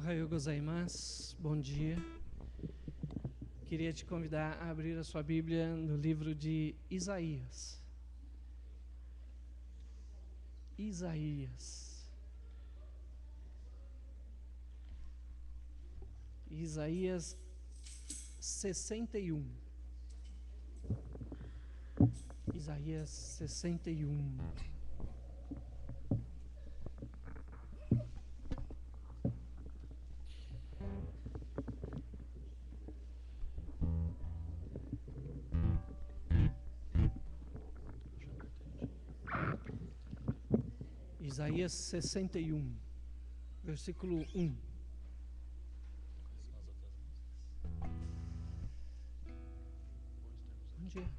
Ohayou gozaimasu, bom dia. Queria te convidar a abrir a sua Bíblia no livro de Isaías. Isaías 61. Isaías 61. Isaías 61, versículo 1. Bom dia.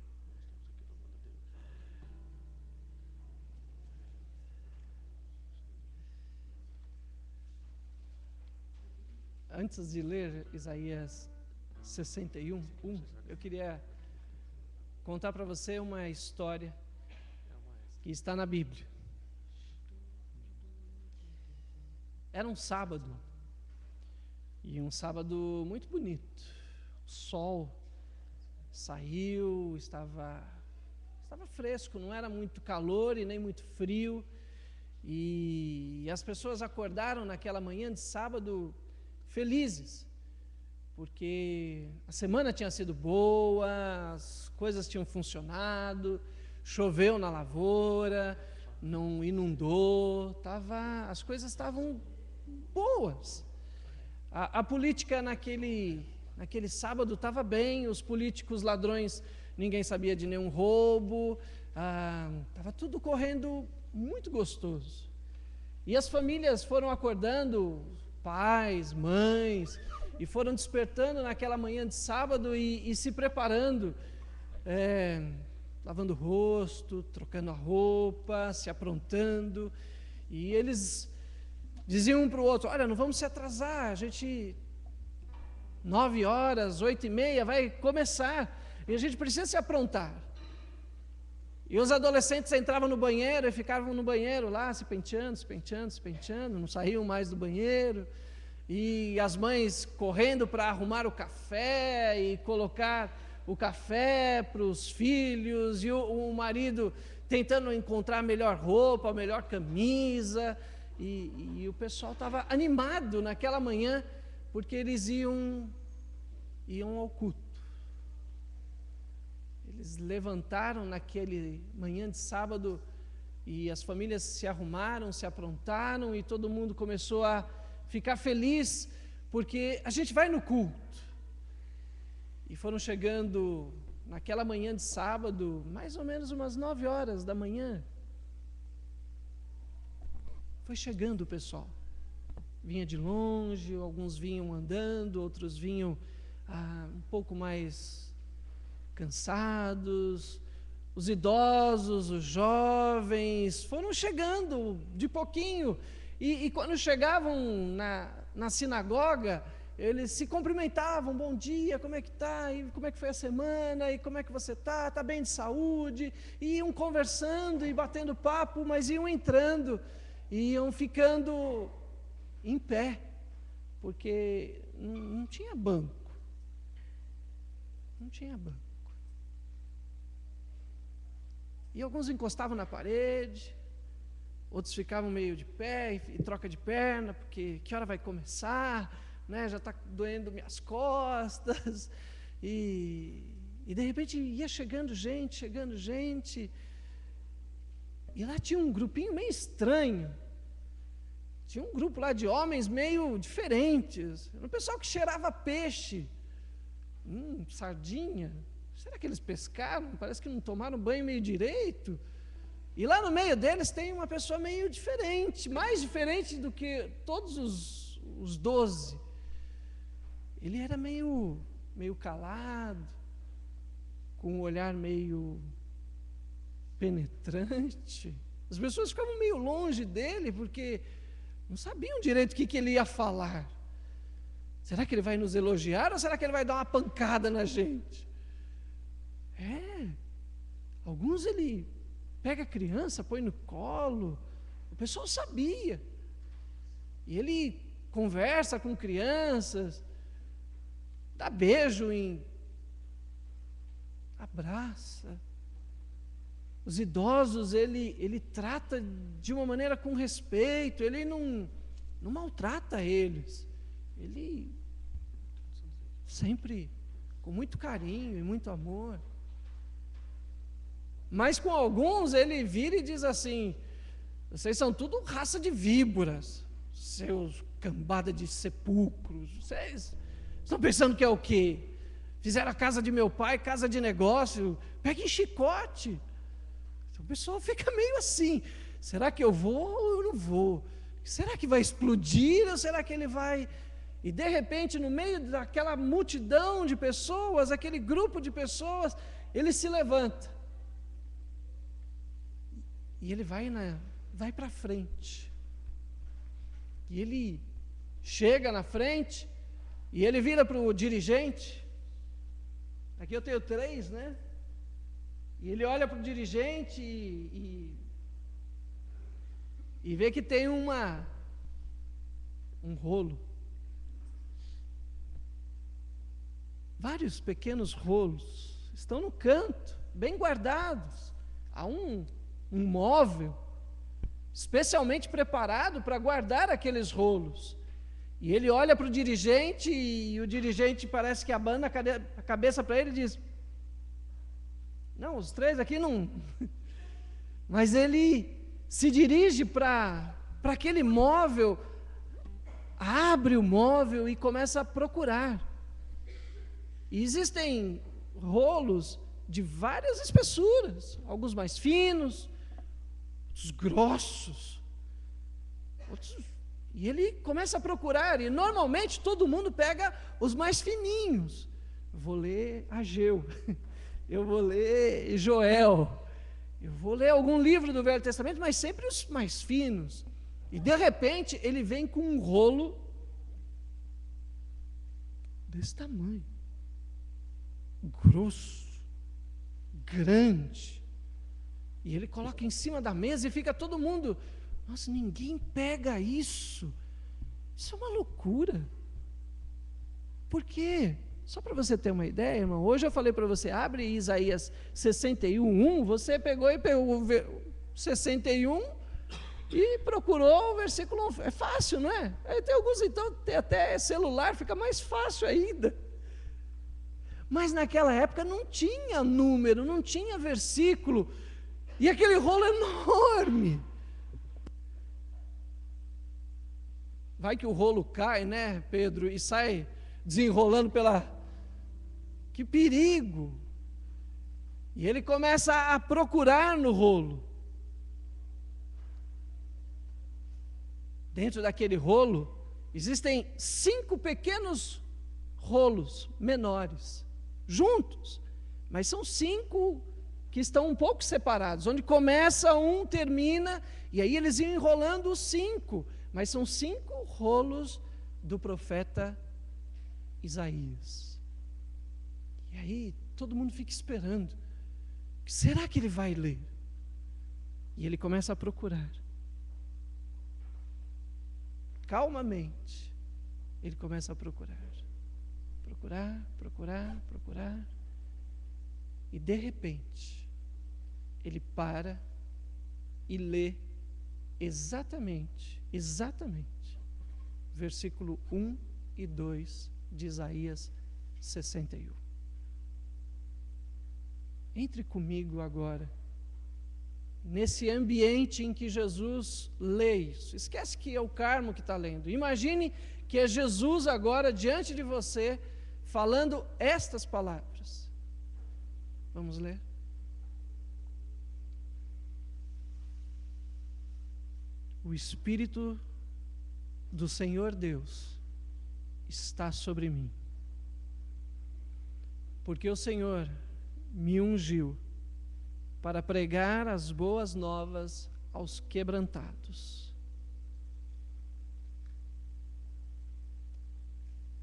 Antes de ler Isaías 61, eu queria contar para você uma história que está na Bíblia. Era um sábado, e um sábado muito bonito. O sol saiu, estava fresco, não era muito calor e nem muito frio. E as pessoas acordaram naquela manhã de sábado felizes, porque a semana tinha sido boa, as coisas tinham funcionado, choveu na lavoura, não inundou, as coisas estavam boas. A política naquele sábado estava bem, os políticos ladrões, ninguém sabia de nenhum roubo, estava tudo correndo muito gostoso. E as famílias foram acordando, pais, mães, e foram despertando naquela manhã de sábado e se preparando, lavando o rosto, trocando a roupa, se aprontando, e eles diziam um para o outro: olha, não vamos se atrasar, a gente 9h, 8h30 vai começar, e a gente precisa se aprontar. E os adolescentes entravam no banheiro e ficavam no banheiro lá, se penteando, não saíam mais do banheiro, e as mães correndo para arrumar o café e colocar o café para os filhos, e o marido tentando encontrar a melhor roupa, a melhor camisa, e o pessoal estava animado naquela manhã, porque eles iam ao culto. Eles levantaram naquele manhã de sábado, e as famílias se arrumaram, se aprontaram, e todo mundo começou a ficar feliz, porque a gente vai no culto. E foram chegando naquela manhã de sábado, mais ou menos umas 9h da manhã. Foi chegando o pessoal, vinha de longe, alguns vinham andando, outros vinham um pouco mais cansados, os idosos, os jovens, foram chegando de pouquinho, e quando chegavam na sinagoga, eles se cumprimentavam: bom dia, como é que está, e como é que foi a semana, e como é que você está bem de saúde, e iam conversando e batendo papo, mas iam entrando, iam ficando em pé, porque não tinha banco. Não tinha banco. E alguns encostavam na parede, outros ficavam meio de pé e troca de perna, porque que hora vai começar, né? Já está doendo minhas costas. E de repente ia chegando gente, e lá tinha um grupinho meio estranho. Tinha um grupo lá de homens meio diferentes, um pessoal que cheirava peixe, sardinha. Será que eles pescaram? Parece que não tomaram banho meio direito. E lá no meio deles tem uma pessoa meio diferente, mais diferente do que todos os 12. Ele era meio calado, com um olhar meio penetrante. As pessoas ficavam meio longe dele, porque não sabiam direito o que ele ia falar. Será que ele vai nos elogiar, ou será que ele vai dar uma pancada na gente? Alguns ele pega a criança, põe no colo. O pessoal sabia. E ele conversa com crianças, dá beijo abraça. Os idosos ele trata de uma maneira com respeito, ele não maltrata eles, ele sempre com muito carinho e muito amor. Mas com alguns ele vira e diz assim: vocês são tudo raça de víboras, seus cambada de sepulcros, vocês estão pensando que é o quê? Fizeram a casa de meu pai, casa de negócio, peguem chicote. Então, o pessoal fica meio assim: será que eu vou ou eu não vou? Será que vai explodir ou será que ele vai... E de repente, no meio daquela multidão de pessoas, aquele grupo de pessoas, ele se levanta. E ele vai para frente. E ele chega na frente, e ele vira para o dirigente. Aqui eu tenho 3, né? E ele olha para o dirigente e vê que tem um rolo. Vários pequenos rolos estão no canto, bem guardados. Há um móvel especialmente preparado para guardar aqueles rolos. E ele olha para o dirigente e o dirigente parece que abana a cabeça para ele e diz: não, os 3 aqui não. Mas ele se dirige para aquele móvel, abre o móvel e começa a procurar. E existem rolos de várias espessuras, alguns mais finos, outros grossos, e ele começa a procurar, e normalmente todo mundo pega os mais fininhos. Eu vou ler Ageu, eu vou ler Joel, eu vou ler algum livro do Velho Testamento, mas sempre os mais finos. E de repente ele vem com um rolo desse tamanho, grosso, grande, e ele coloca em cima da mesa e fica todo mundo: nossa, ninguém pega isso, isso é uma loucura. Por quê? Só para você ter uma ideia, irmão, hoje eu falei para você: abre Isaías 61:1, você pegou o 61 e procurou o versículo 1, é fácil, não é? Aí tem alguns, então, tem até celular, fica mais fácil ainda. Mas naquela época não tinha número, não tinha versículo, e aquele rolo enorme. Vai que o rolo cai, né, Pedro, e sai desenrolando pela... Que perigo! E ele começa a procurar no rolo. Dentro daquele rolo, existem 5 pequenos rolos menores, juntos, mas são 5 que estão um pouco separados, onde começa um, termina, e aí eles iam enrolando os 5, mas são 5 rolos do profeta Isaías. E aí todo mundo fica esperando: será que ele vai ler? E ele começa a procurar. Calmamente, ele começa a procurar. Procurar. E de repente, ele para e lê exatamente, versículo 1 e 2 de Isaías 61. Entre comigo agora, nesse ambiente em que Jesus lê isso. Esquece que é o Carmo que está lendo. Imagine que é Jesus agora diante de você, falando estas palavras. Vamos ler? O Espírito do Senhor Deus está sobre mim, porque o Senhor me ungiu para pregar as boas novas aos quebrantados.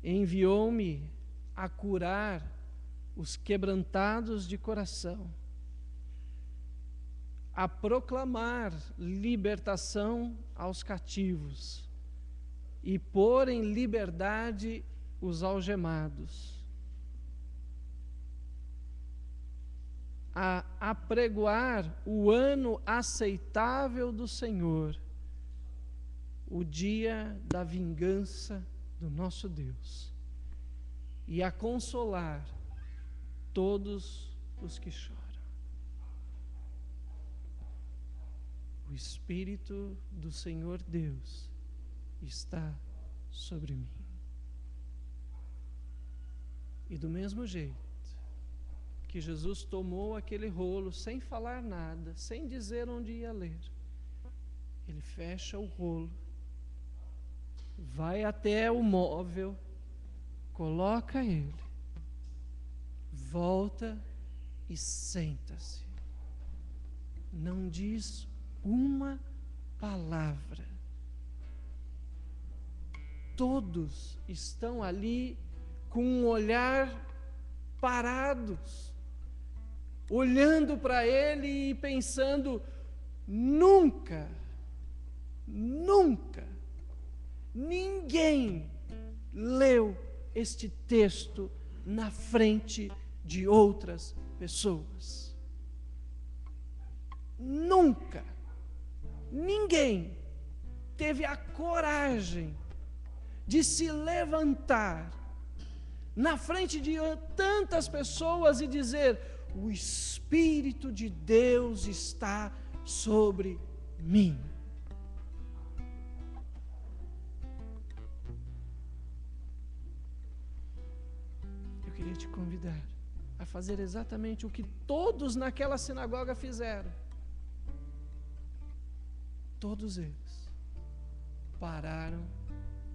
Enviou-me a curar os quebrantados de coração, a proclamar libertação aos cativos e pôr em liberdade os algemados, a apregoar o ano aceitável do Senhor, o dia da vingança do nosso Deus, e a consolar todos os que choram. O Espírito do Senhor Deus está sobre mim. E do mesmo jeito que Jesus tomou aquele rolo sem falar nada, sem dizer onde ia ler, ele fecha o rolo, vai até o móvel, coloca ele, volta e senta-se. Não diz uma palavra. Todos estão ali com um olhar parados, olhando para ele e pensando: nunca ninguém leu este texto na frente de outras pessoas. Nunca ninguém teve a coragem de se levantar na frente de tantas pessoas e dizer: o Espírito de Deus está sobre mim. Eu queria te convidar a fazer exatamente o que todos naquela sinagoga fizeram. Todos eles pararam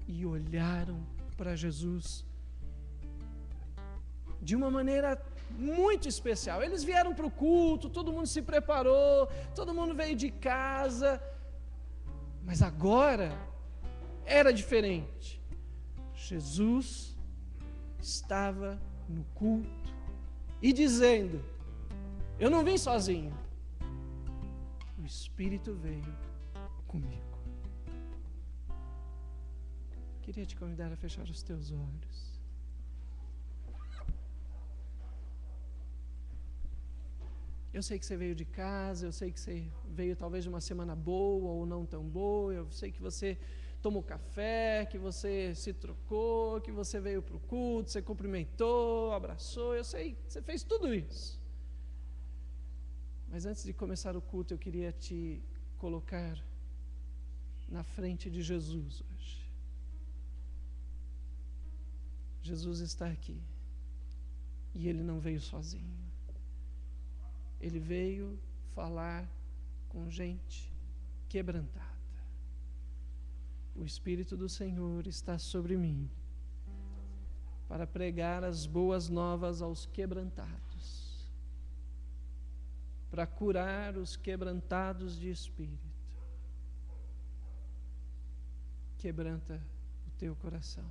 e olharam para Jesus de uma maneira muito especial. Eles vieram para o culto, todo mundo se preparou, todo mundo veio de casa, mas agora era diferente. Jesus estava no culto e dizendo: eu não vim sozinho, o Espírito veio comigo. Queria te convidar a fechar os teus olhos. Eu sei que você veio de casa, eu sei que você veio talvez de uma semana boa ou não tão boa, eu sei que você tomou café, que você se trocou, que você veio para o culto, você cumprimentou, abraçou, eu sei que você fez tudo isso. Mas antes de começar o culto, eu queria te colocar na frente de Jesus hoje. Jesus está aqui e Ele não veio sozinho. Ele veio falar com gente quebrantada. O Espírito do Senhor está sobre mim para pregar as boas novas aos quebrantados, para curar os quebrantados de espírito. Quebranta o teu coração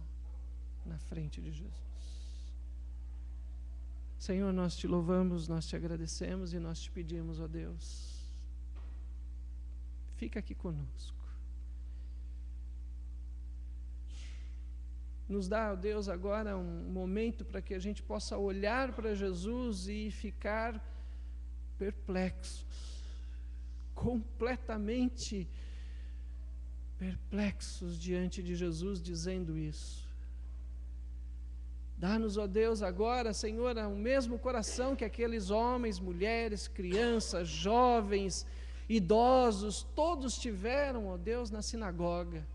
na frente de Jesus. Senhor, nós te louvamos, nós te agradecemos e nós te pedimos, ó Deus, fica aqui conosco. Nos dá, ó Deus, agora um momento para que a gente possa olhar para Jesus e ficar perplexos, completamente perplexos diante de Jesus dizendo isso. Dá-nos, ó Deus, agora, Senhor, o mesmo coração que aqueles homens, mulheres, crianças, jovens, idosos, todos tiveram, ó Deus, na sinagoga.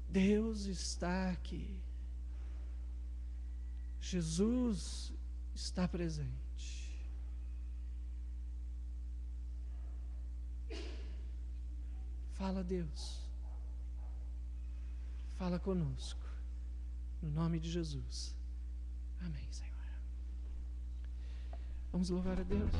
Deus está aqui. Jesus está presente. Fala, Deus. Fala conosco. No nome de Jesus. Amém, Senhor. Vamos louvar a Deus.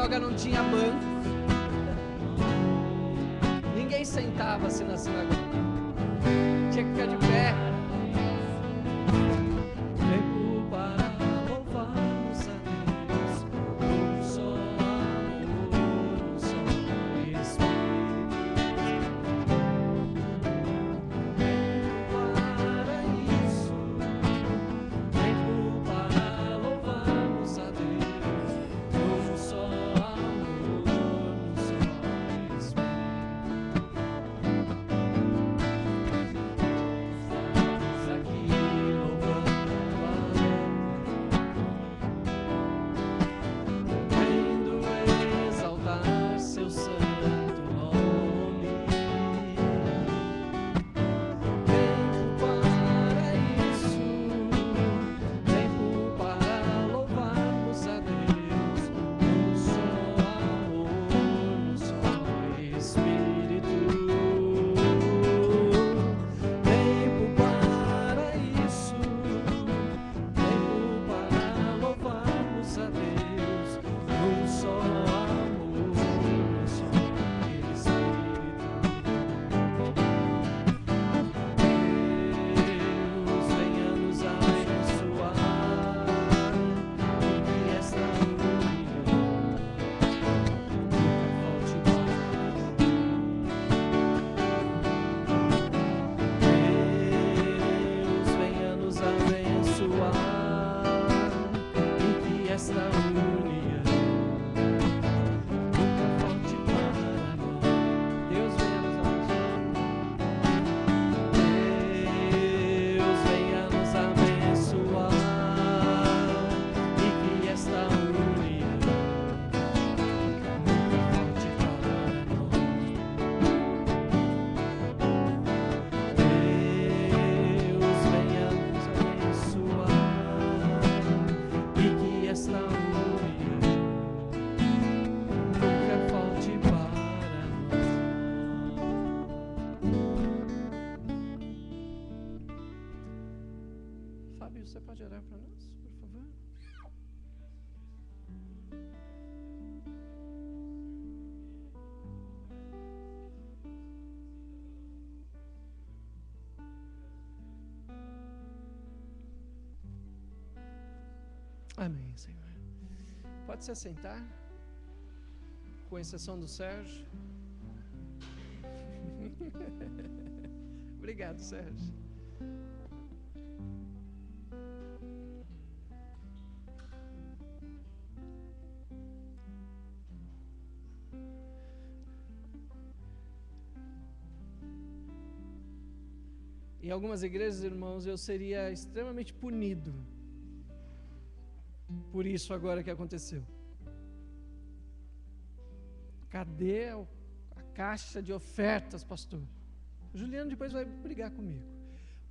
sinagoga não tinha banco. Ninguém sentava-se na sinagoga. Tinha que ficar de pé. Tempo para louvarmos a Deus. Um só amor, um só Espírito. Tempo para isso. Tempo para louvarmos a Deus. Um só amor, um só Espírito. Você pode orar para nós, por favor? Amém, Senhor. Pode se assentar, com exceção do Sérgio. Obrigado, Sérgio. Em algumas igrejas, irmãos, eu seria extremamente punido por isso agora que aconteceu. Cadê a caixa de ofertas, pastor? O Juliano depois vai brigar comigo.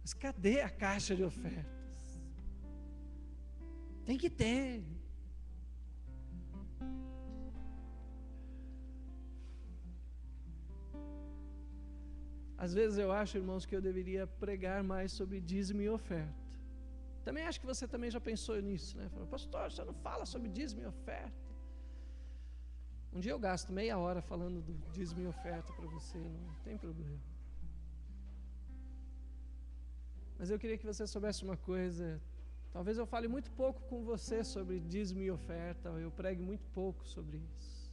Mas cadê a caixa de ofertas? Tem que ter. Às vezes eu acho, irmãos, que eu deveria pregar mais sobre dízimo e oferta. Também acho que você também já pensou nisso, né? Falou, pastor, você não fala sobre dízimo e oferta. Um dia eu gasto meia hora falando do dízimo e oferta para você, não tem problema. Mas eu queria que você soubesse uma coisa. Talvez eu fale muito pouco com você sobre dízimo e oferta, eu pregue muito pouco sobre isso.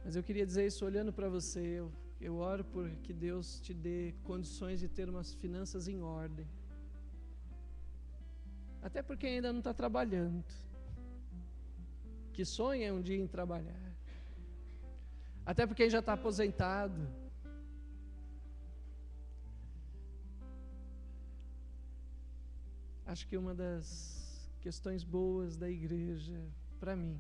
Mas eu queria dizer isso olhando para você. Eu oro por que Deus te dê condições de ter umas finanças em ordem. Até porque ainda não está trabalhando. Que sonha um dia em trabalhar. Até porque já está aposentado. Acho que uma das questões boas da igreja, para mim,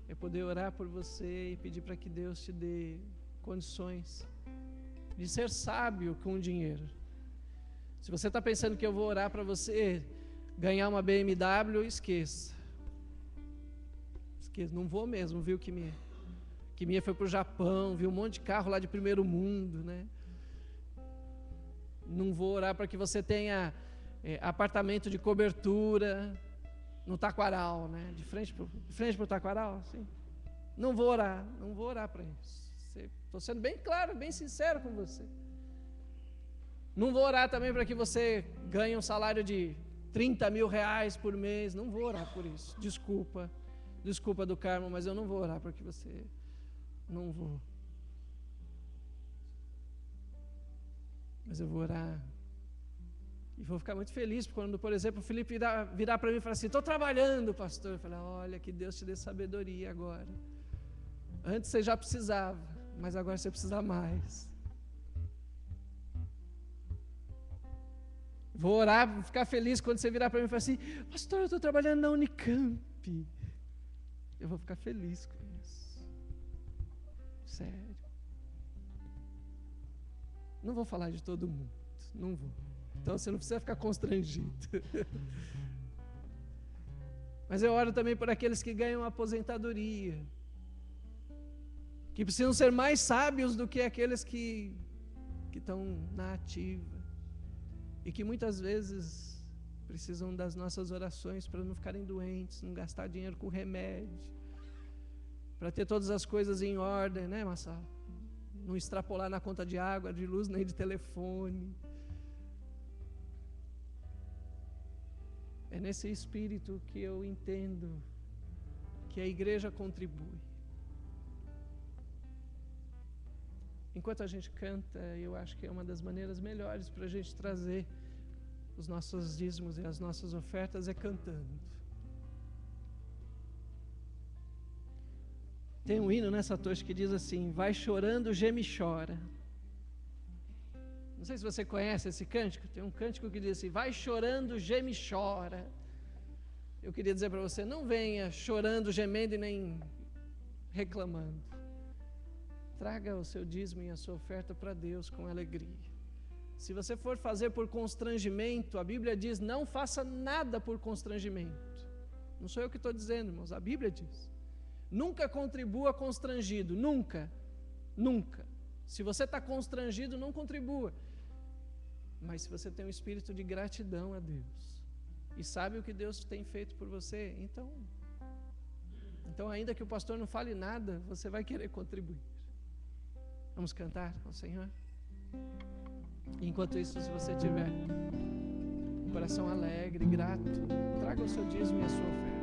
é poder orar por você e pedir para que Deus te dê condições de ser sábio com o dinheiro. Se você está pensando que eu vou orar para você ganhar uma BMW, esqueça, não vou mesmo, viu? Que minha foi para o Japão, viu um monte de carro lá de primeiro mundo, né? Não vou orar para que você tenha apartamento de cobertura, no taquaral, né? De frente para o taquaral, assim. Não vou orar para isso. Estou sendo bem claro, bem sincero com você. Não vou orar também para que você ganhe um salário de 30 mil reais por mês. Não vou orar por isso. Desculpa do Carmo, mas eu não vou orar para que você... Não vou. Mas eu vou orar. E vou ficar muito feliz quando, por exemplo, o Felipe virar para mim e falar assim: estou trabalhando, pastor. Eu falar: olha, que Deus te dê sabedoria agora. Antes você já precisava, mas agora você precisa mais. Vou orar, ficar feliz quando você virar para mim e falar assim: pastor, eu estou trabalhando na Unicamp. Eu vou ficar feliz com isso. Sério. Não vou falar de todo mundo. Não vou. Então você não precisa ficar constrangido. Mas eu oro também por aqueles que ganham aposentadoria, que precisam ser mais sábios do que aqueles que estão na ativa, e que muitas vezes precisam das nossas orações para não ficarem doentes, não gastar dinheiro com remédio, para ter todas as coisas em ordem, né, Marcelo? Não extrapolar na conta de água, de luz, nem de telefone. É nesse espírito que eu entendo que a igreja contribui. Enquanto a gente canta, eu acho que é uma das maneiras melhores para a gente trazer os nossos dízimos e as nossas ofertas é cantando. Tem um hino nessa tocha que diz assim: vai chorando, geme e chora. Não sei se você conhece esse cântico. Tem um cântico que diz assim: vai chorando, geme e chora. Eu queria dizer para você: não venha chorando, gemendo e nem reclamando. Traga o seu dízimo e a sua oferta para Deus com alegria. Se você for fazer por constrangimento, a Bíblia diz: não faça nada por constrangimento. Não sou eu que estou dizendo, irmãos, a Bíblia diz. Nunca contribua constrangido, nunca, nunca. Se você está constrangido, não contribua. Mas se você tem um espírito de gratidão a Deus e sabe o que Deus tem feito por você, então ainda que o pastor não fale nada, você vai querer contribuir. Vamos cantar ao Senhor? Enquanto isso, se você tiver um coração alegre, grato, traga o seu dízimo e a sua oferta.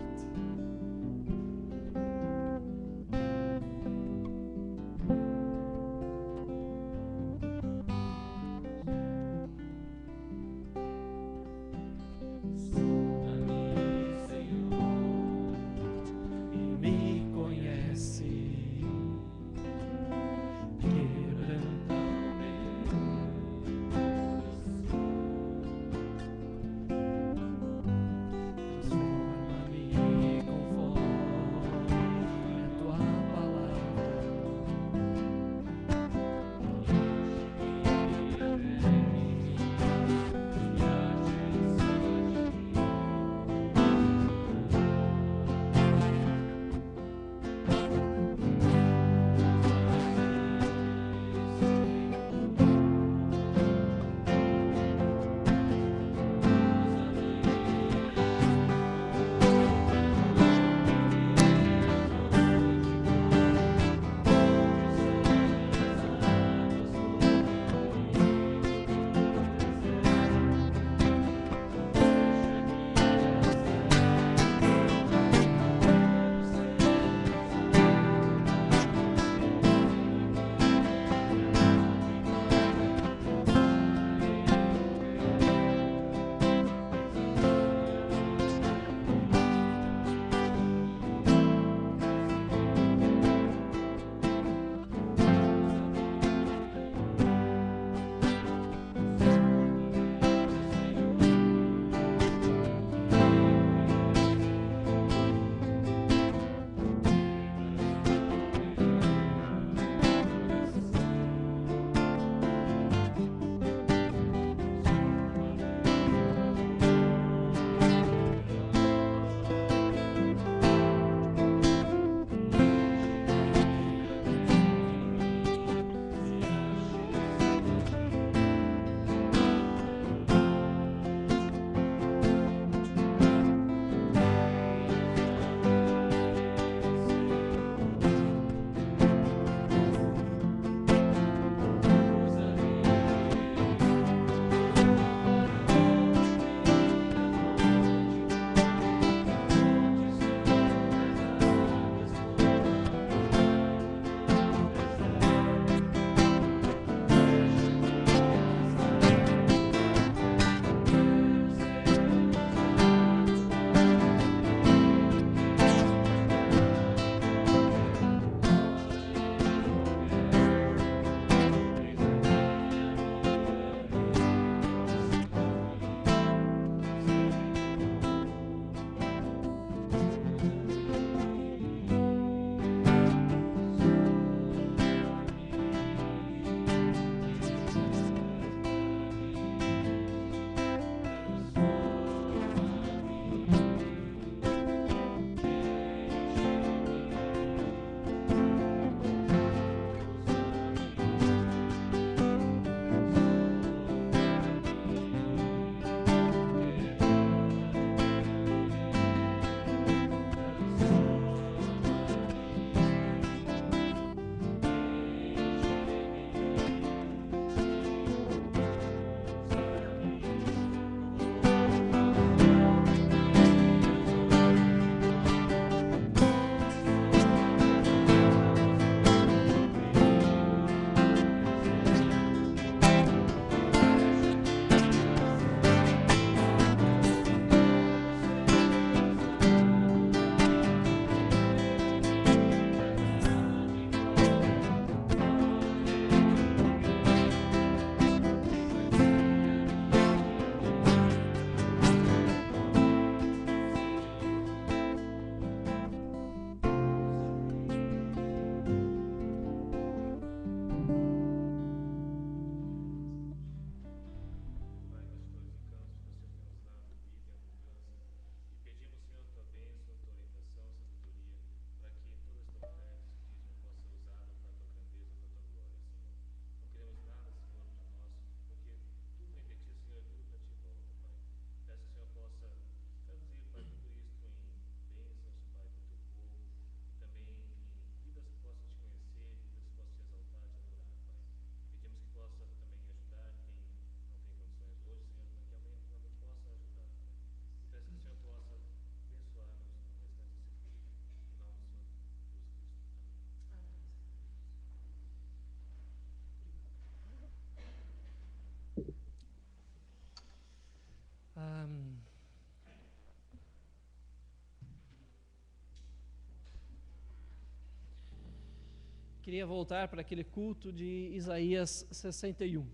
queria voltar para aquele culto de Isaías 61.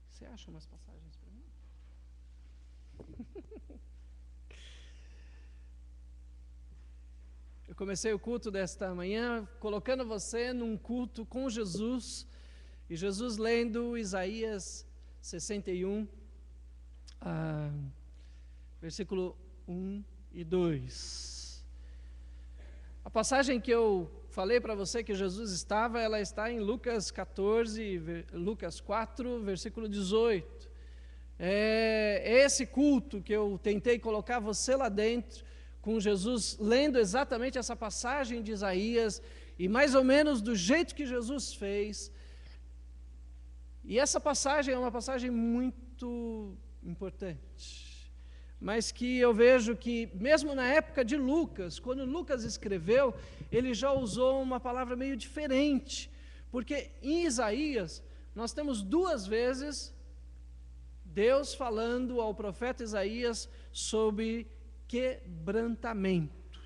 Você acha umas passagens para mim? Eu comecei o culto desta manhã colocando você num culto com Jesus, e Jesus lendo Isaías 61, versículo 1 e 2. A passagem que eu falei para você que Jesus estava, ela está em Lucas 4, versículo 18. É esse culto que eu tentei colocar você lá dentro, com Jesus lendo exatamente essa passagem de Isaías, e mais ou menos do jeito que Jesus fez. E essa passagem é uma passagem muito importante, mas que eu vejo que, mesmo na época de Lucas, quando Lucas escreveu, ele já usou uma palavra meio diferente, porque em Isaías, nós temos 2 vezes Deus falando ao profeta Isaías sobre quebrantamento.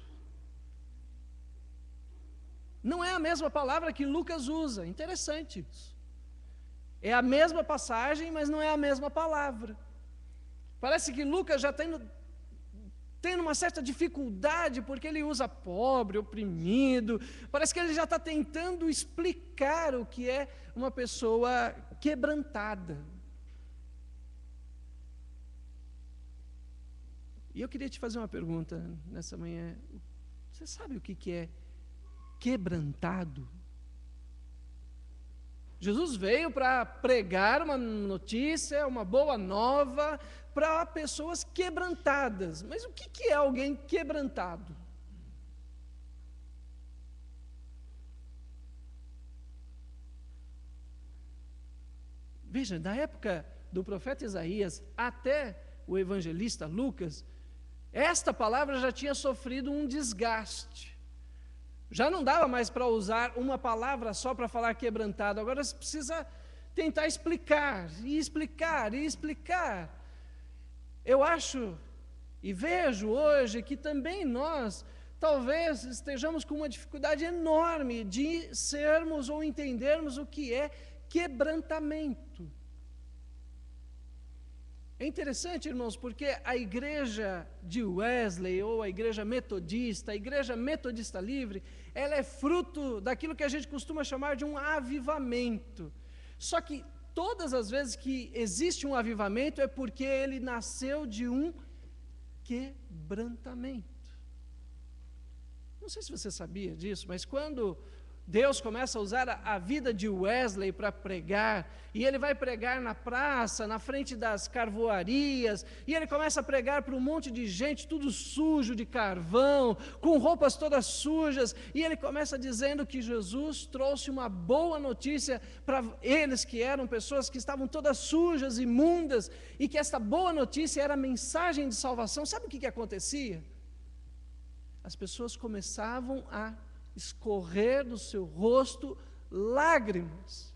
Não é a mesma palavra que Lucas usa, interessante isso. É a mesma passagem, mas não é a mesma palavra. Parece que Lucas já está tendo uma certa dificuldade, porque ele usa pobre, oprimido. Parece que ele já está tentando explicar o que é uma pessoa quebrantada. E eu queria te fazer uma pergunta nessa manhã. Você sabe o que é quebrantado? Jesus veio para pregar uma notícia, uma boa nova, para pessoas quebrantadas. Mas o que é alguém quebrantado? Veja, da época do profeta Isaías até o evangelista Lucas, esta palavra já tinha sofrido um desgaste. Já não dava mais para usar uma palavra só para falar quebrantado. Agora você precisa tentar explicar, e explicar, e explicar. Eu acho e vejo hoje que também nós talvez estejamos com uma dificuldade enorme de sermos ou entendermos o que é quebrantamento. É interessante, irmãos, porque a igreja de Wesley, ou a igreja metodista livre, ela é fruto daquilo que a gente costuma chamar de um avivamento. Só que todas as vezes que existe um avivamento é porque ele nasceu de um quebrantamento. Não sei se você sabia disso, mas quando Deus começa a usar a vida de Wesley para pregar, e ele vai pregar na praça, na frente das carvoarias, e ele começa a pregar para um monte de gente, tudo sujo de carvão, com roupas todas sujas, e ele começa dizendo que Jesus trouxe uma boa notícia para eles, que eram pessoas que estavam todas sujas, imundas, e que esta boa notícia era a mensagem de salvação. Sabe o que acontecia? As pessoas começavam a escorrer do seu rosto lágrimas.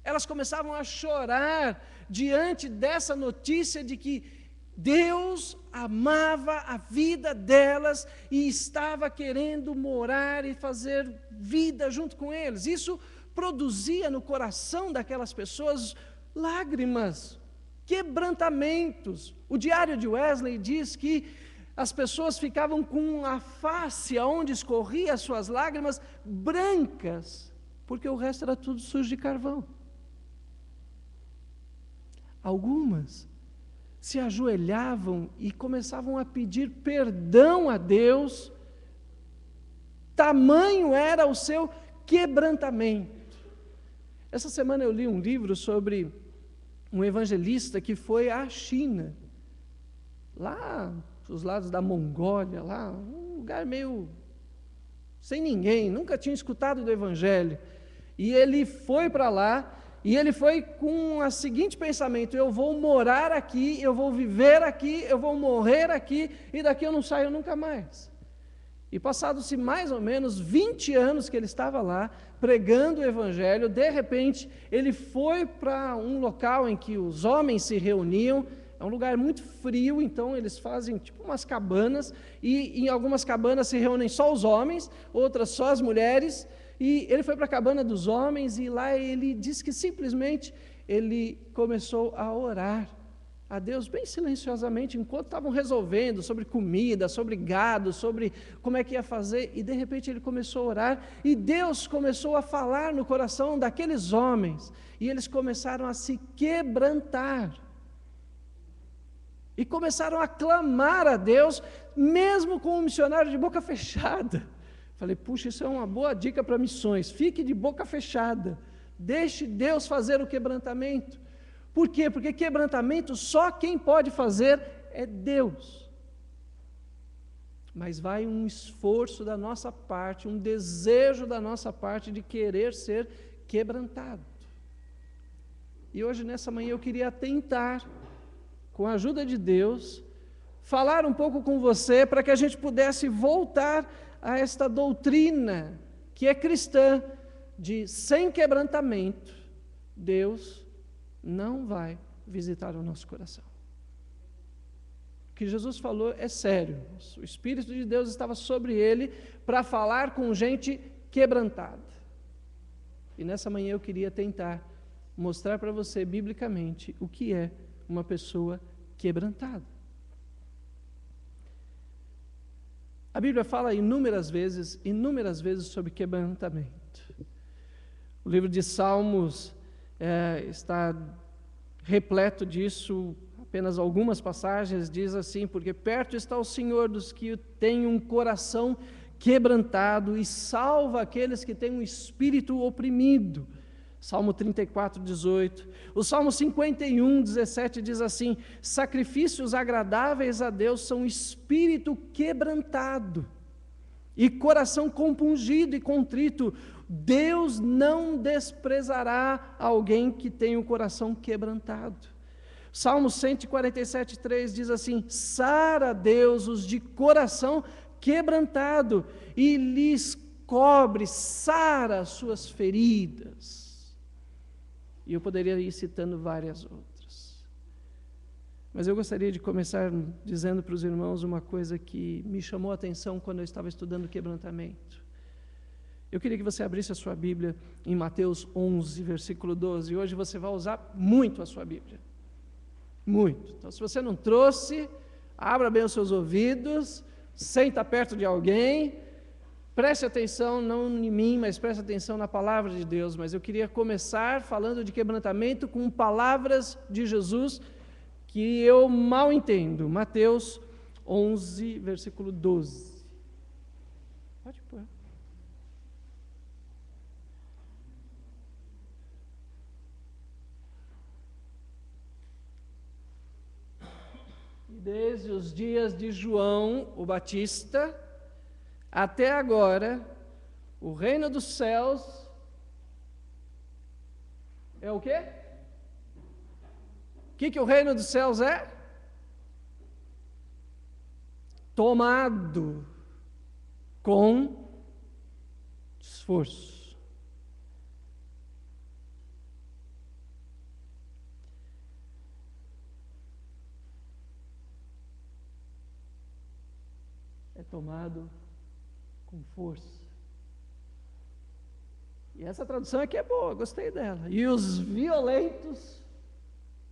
Elas começavam a chorar diante dessa notícia de que Deus amava a vida delas e estava querendo morar e fazer vida junto com eles. Isso produzia no coração daquelas pessoas lágrimas, quebrantamentos. O diário de Wesley diz que as pessoas ficavam com a face, aonde escorria as suas lágrimas, brancas, porque o resto era tudo sujo de carvão. Algumas se ajoelhavam e começavam a pedir perdão a Deus, tamanho era o seu quebrantamento. Essa semana eu li um livro sobre um evangelista que foi à China, lá os lados da Mongólia, lá, um lugar meio sem ninguém, nunca tinha escutado do Evangelho, e ele foi para lá, e ele foi com o seguinte pensamento: eu vou morar aqui, eu vou viver aqui, eu vou morrer aqui, e daqui eu não saio nunca mais. E passados-se mais ou menos 20 anos que ele estava lá, pregando o Evangelho, de repente, ele foi para um local em que os homens se reuniam, é um lugar muito frio, então eles fazem tipo umas cabanas, e em algumas cabanas se reúnem só os homens, outras só as mulheres, e ele foi para a cabana dos homens, e lá ele diz que simplesmente ele começou a orar a Deus bem silenciosamente, enquanto estavam resolvendo sobre comida, sobre gado, sobre como é que ia fazer, e de repente ele começou a orar, e Deus começou a falar no coração daqueles homens, e eles começaram a se quebrantar, e começaram a clamar a Deus, mesmo com um missionário de boca fechada. Falei, puxa, isso é uma boa dica para missões, fique de boca fechada, deixe Deus fazer o quebrantamento. Por quê? Porque quebrantamento só quem pode fazer é Deus. Mas vai um esforço da nossa parte, um desejo da nossa parte de querer ser quebrantado. E hoje, nessa manhã, eu queria tentar, com a ajuda de Deus, falar um pouco com você para que a gente pudesse voltar a esta doutrina que é cristã, de sem quebrantamento, Deus não vai visitar o nosso coração. O que Jesus falou é sério. O Espírito de Deus estava sobre ele para falar com gente quebrantada. E nessa manhã eu queria tentar mostrar para você biblicamente o que é uma pessoa quebrantada. A Bíblia fala inúmeras vezes sobre quebrantamento. O livro de Salmos está repleto disso, apenas algumas passagens, diz assim, porque perto está o Senhor dos que têm um coração quebrantado e salva aqueles que têm um espírito oprimido. Salmo 34, 18. O Salmo 51, 17 diz assim, sacrifícios agradáveis a Deus são espírito quebrantado e coração compungido e contrito. Deus não desprezará alguém que tem o coração quebrantado. Salmo 147, 3 diz assim, sara Deus os de coração quebrantado e lhes cobre, sara as suas feridas. E eu poderia ir citando várias outras. Mas eu gostaria de começar dizendo para os irmãos uma coisa que me chamou a atenção quando eu estava estudando quebrantamento. Eu queria que você abrisse a sua Bíblia em Mateus 11, versículo 12. E hoje você vai usar muito a sua Bíblia. Muito. Então, se você não trouxe, abra bem os seus ouvidos, senta perto de alguém, preste atenção, não em mim, mas preste atenção na palavra de Deus. Mas eu queria começar falando de quebrantamento com palavras de Jesus que eu mal entendo. Mateus 11, versículo 12. Pode pôr. Desde os dias de João, o Batista, até agora, o reino dos céus é o quê? O que o reino dos céus é? Tomado com esforço. É tomado com força. E essa tradução aqui é boa, gostei dela. E os violentos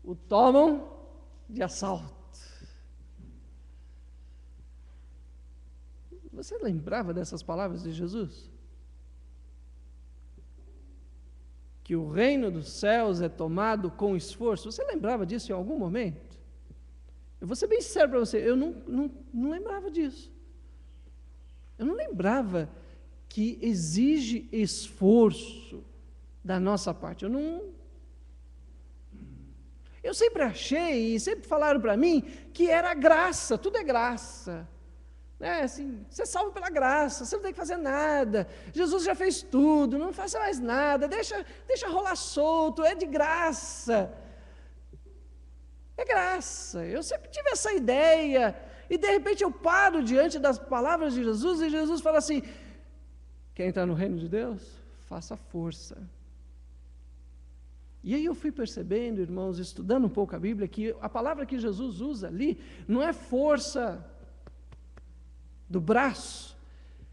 o tomam de assalto. Você lembrava dessas palavras de Jesus? Que o reino dos céus é tomado com esforço. Você lembrava disso em algum momento? Eu vou ser bem sincero para você, eu não lembrava disso. Eu não lembrava que exige esforço da nossa parte. Eu sempre achei, e sempre falaram para mim, que era graça, tudo é graça. Assim, você é salvo pela graça, você não tem que fazer nada. Jesus já fez tudo, não faça mais nada, deixa rolar solto, é de graça. É graça. Eu sempre tive essa ideia. E de repente eu paro diante das palavras de Jesus e Jesus fala assim, quer entrar no reino de Deus? Faça força. E aí eu fui percebendo, irmãos, estudando um pouco a Bíblia, que a palavra que Jesus usa ali não é força do braço,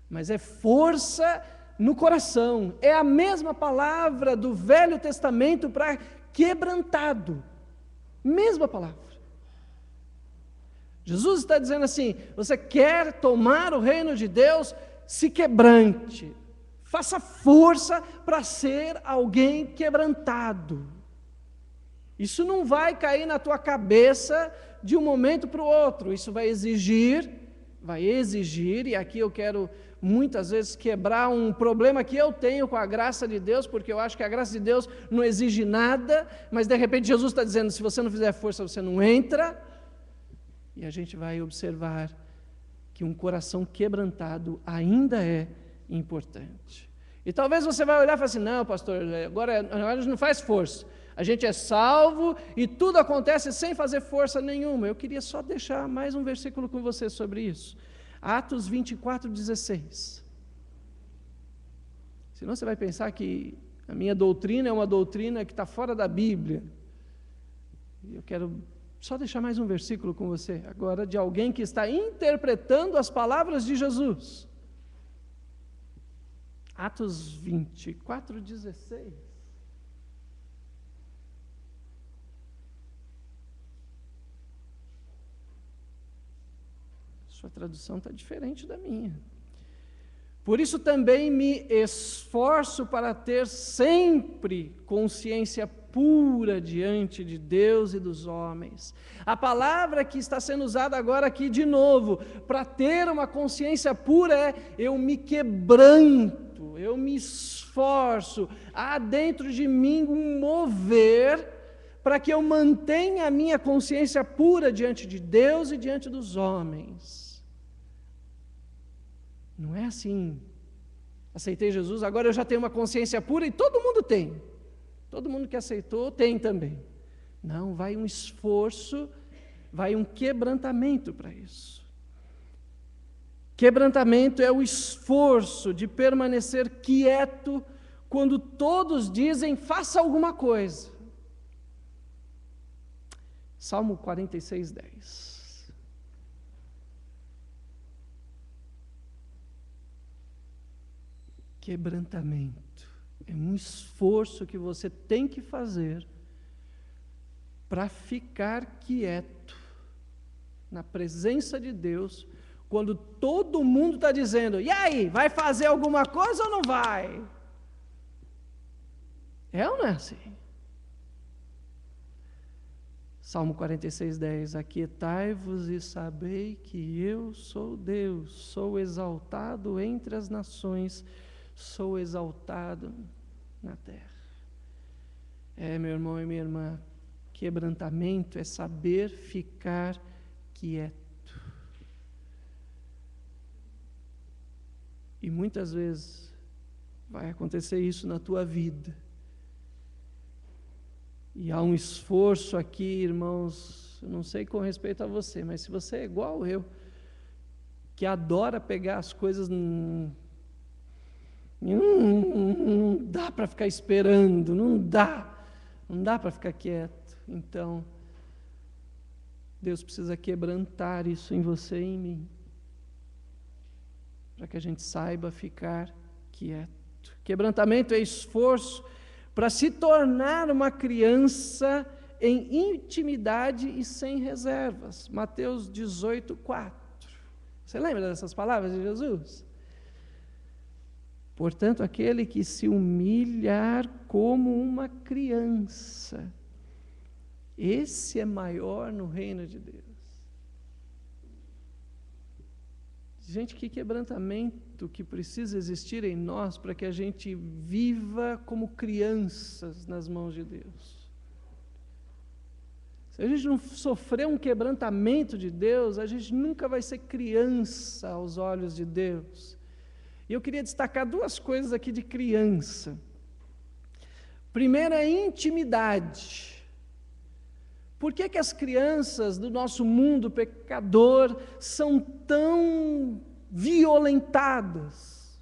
mas é força no coração. É a mesma palavra do Velho Testamento para quebrantado. Mesma palavra. Jesus está dizendo assim: você quer tomar o reino de Deus? Se quebrante. Faça força para ser alguém quebrantado. Isso não vai cair na tua cabeça de um momento para o outro. Isso vai exigir, e aqui eu quero muitas vezes quebrar um problema que eu tenho com a graça de Deus, porque eu acho que a graça de Deus não exige nada, mas de repente Jesus está dizendo: se você não fizer força, você não entra. E a gente vai observar que um coração quebrantado ainda é importante. E talvez você vai olhar e falar assim: não, pastor, agora a gente não faz força, a gente é salvo e tudo acontece sem fazer força nenhuma. Eu queria só deixar mais um versículo com você sobre isso. Atos 24:16. Senão você vai pensar que a minha doutrina é uma doutrina que está fora da Bíblia. Eu quero só deixar mais um versículo com você, agora, de alguém que está interpretando as palavras de Jesus. Atos 24:16. Sua tradução está diferente da minha. Por isso também me esforço para ter sempre consciência pura diante de Deus e dos homens. A palavra que está sendo usada agora aqui de novo, para ter uma consciência pura, é eu me quebranto, eu me esforço, há dentro de mim um mover para que eu mantenha a minha consciência pura diante de Deus e diante dos homens. Não é assim: aceitei Jesus, agora eu já tenho uma consciência pura, e todo mundo tem. Todo mundo que aceitou tem também. Não, vai um esforço, vai um quebrantamento para isso. Quebrantamento é o esforço de permanecer quieto quando todos dizem: faça alguma coisa. Salmo 46:10. Quebrantamento é um esforço que você tem que fazer para ficar quieto na presença de Deus, quando todo mundo está dizendo: e aí, vai fazer alguma coisa ou não vai? É ou não é assim? Salmo 46:10. Aquietai-vos e sabei que eu sou Deus, sou exaltado entre as nações, sou exaltado na terra. Meu irmão e minha irmã, quebrantamento é saber ficar quieto. E muitas vezes vai acontecer isso na tua vida. E há um esforço aqui, irmãos, eu não sei com respeito a você, mas se você é igual eu, que adora pegar as coisas, não dá para ficar esperando, não dá para ficar quieto. Então, Deus precisa quebrantar isso em você e em mim, para que a gente saiba ficar quieto. Quebrantamento é esforço para se tornar uma criança em intimidade e sem reservas. Mateus 18:4. Você lembra dessas palavras de Jesus? Portanto, aquele que se humilhar como uma criança, esse é maior no reino de Deus. Gente, que quebrantamento que precisa existir em nós para que a gente viva como crianças nas mãos de Deus. Se a gente não sofrer um quebrantamento de Deus, a gente nunca vai ser criança aos olhos de Deus. E eu queria destacar duas coisas aqui de criança. Primeiro é intimidade. Por que as crianças do nosso mundo pecador são tão violentadas?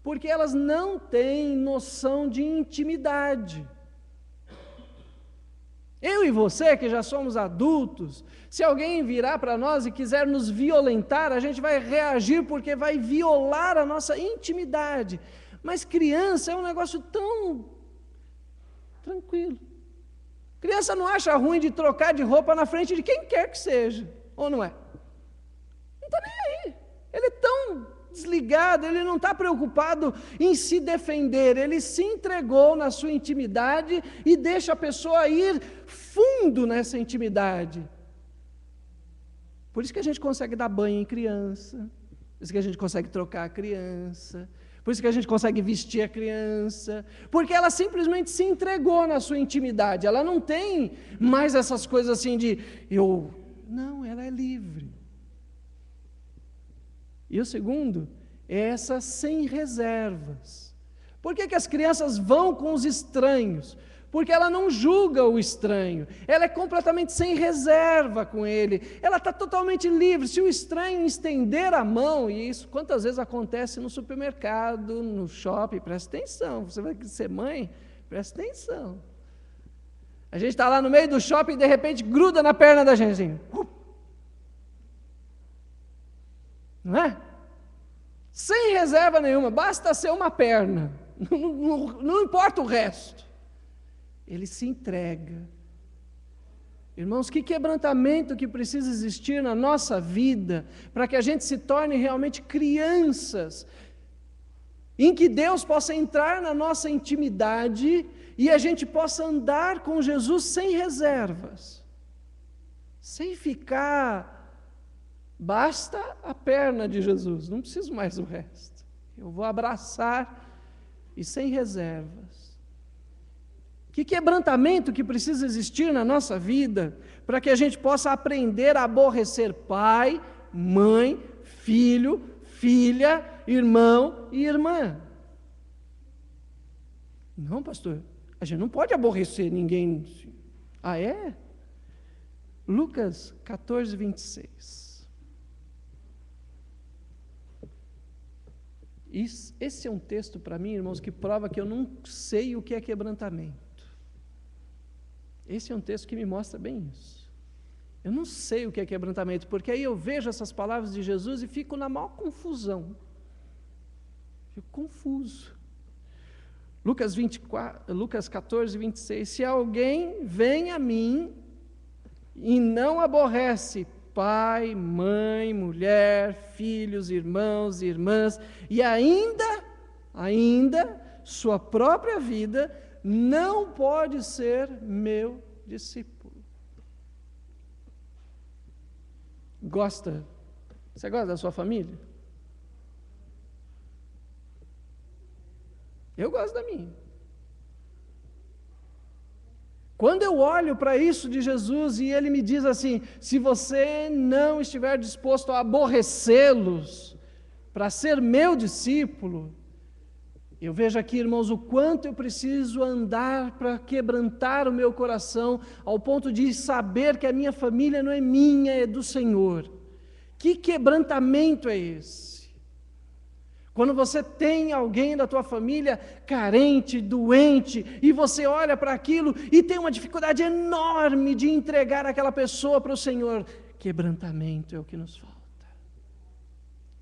Porque elas não têm noção de intimidade. Eu e você, que já somos adultos, se alguém virar para nós e quiser nos violentar, a gente vai reagir porque vai violar a nossa intimidade. Mas criança é um negócio tão tranquilo. Criança não acha ruim de trocar de roupa na frente de quem quer que seja, ou não é? Não está nem aí. Ele é tão desligado, ele não está preocupado em se defender, ele se entregou na sua intimidade e deixa a pessoa ir fundo nessa intimidade. Por isso que a gente consegue dar banho em criança, por isso que a gente consegue trocar a criança, por isso que a gente consegue vestir a criança, porque ela simplesmente se entregou na sua intimidade, ela não tem mais essas coisas assim de, não, ela é livre. E o segundo é essa sem reservas. Por que as crianças vão com os estranhos? Porque ela não julga o estranho, ela é completamente sem reserva com ele, ela está totalmente livre. Se o estranho estender a mão, e isso quantas vezes acontece no supermercado, no shopping, presta atenção, você vai ser mãe, presta atenção. A gente está lá no meio do shopping e de repente gruda na perna da gente, assim, não é? Sem reserva nenhuma, basta ser uma perna, não importa o resto. Ele se entrega. Irmãos, que quebrantamento que precisa existir na nossa vida, para que a gente se torne realmente crianças, em que Deus possa entrar na nossa intimidade, e a gente possa andar com Jesus sem reservas, sem ficar, basta a perna de Jesus, não preciso mais do resto, eu vou abraçar, e sem reservas. Que quebrantamento que precisa existir na nossa vida, para que a gente possa aprender a aborrecer pai, mãe, filho, filha, irmão e irmã. Não, pastor, a gente não pode aborrecer ninguém. Ah, é? Lucas 14, 26. Esse é um texto para mim, irmãos, que prova que eu não sei o que é quebrantamento. Esse é um texto que me mostra bem isso. Eu não sei o que é quebrantamento, porque aí eu vejo essas palavras de Jesus e fico na maior confusão. Fico confuso. Lucas 14, 26. Se alguém vem a mim e não aborrece pai, mãe, mulher, filhos, irmãos e irmãs, e ainda sua própria vida, não pode ser meu discípulo. Você gosta da sua família? Eu gosto da minha. Quando eu olho para isso de Jesus e ele me diz assim, se você não estiver disposto a aborrecê-los para ser meu discípulo, eu vejo aqui, irmãos, o quanto eu preciso andar para quebrantar o meu coração, ao ponto de saber que a minha família não é minha, é do Senhor. Que quebrantamento é esse? Quando você tem alguém da tua família carente, doente, e você olha para aquilo e tem uma dificuldade enorme de entregar aquela pessoa para o Senhor, quebrantamento é o que nos falta.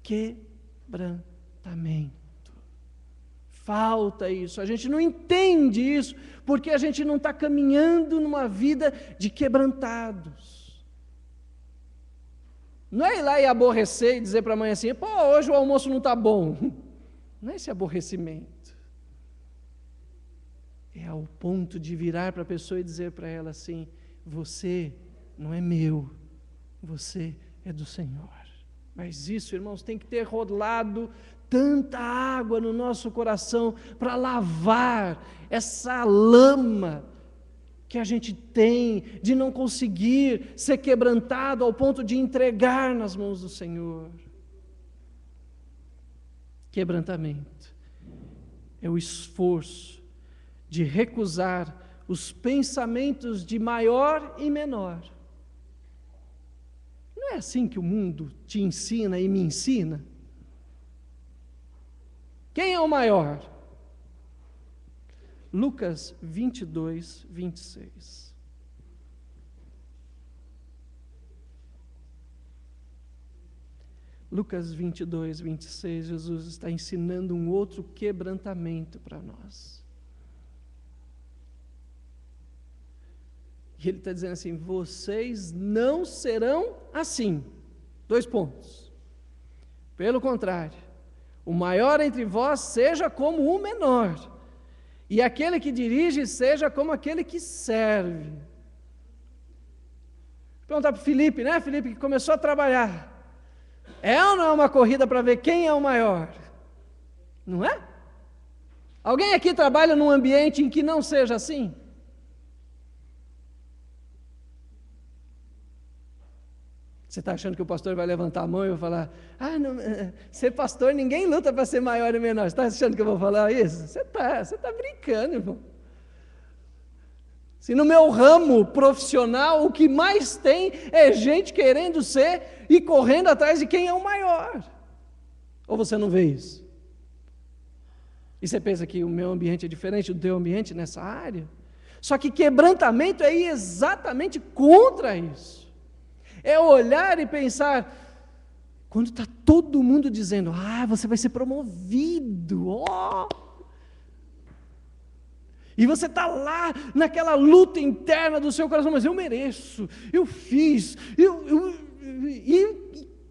Quebrantamento. Falta isso, a gente não entende isso, porque a gente não está caminhando numa vida de quebrantados. Não é ir lá e aborrecer e dizer para a mãe assim, pô, hoje o almoço não está bom. Não é esse aborrecimento. É ao ponto de virar para a pessoa e dizer para ela assim, você não é meu, você é do Senhor. Mas isso, irmãos, tem que ter rolado tanta água no nosso coração para lavar essa lama que a gente tem de não conseguir ser quebrantado ao ponto de entregar nas mãos do Senhor. Quebrantamento é o esforço de recusar os pensamentos de maior e menor. Não é assim que o mundo te ensina e me ensina? Quem é o maior? Lucas 22, 26. Lucas 22, 26, Jesus está ensinando um outro quebrantamento para nós. E ele está dizendo assim: vocês não serão assim. 2 pontos. Pelo contrário, o maior entre vós seja como o menor, e aquele que dirige seja como aquele que serve. Vou perguntar para o Felipe, né? Felipe que começou a trabalhar. É ou não é uma corrida para ver quem é o maior? Não é? Alguém aqui trabalha num ambiente em que não seja assim? Você está achando que o pastor vai levantar a mão e vai falar: não, ser pastor, ninguém luta para ser maior e menor. Você está achando que eu vou falar isso? Você está brincando, irmão. Se no meu ramo profissional, o que mais tem é gente querendo ser e correndo atrás de quem é o maior. Ou você não vê isso? E você pensa que o meu ambiente é diferente do teu ambiente nessa área? Só que quebrantamento é ir exatamente contra isso. É olhar e pensar, quando está todo mundo dizendo: você vai ser promovido, e você está lá naquela luta interna do seu coração, mas eu mereço, eu fiz,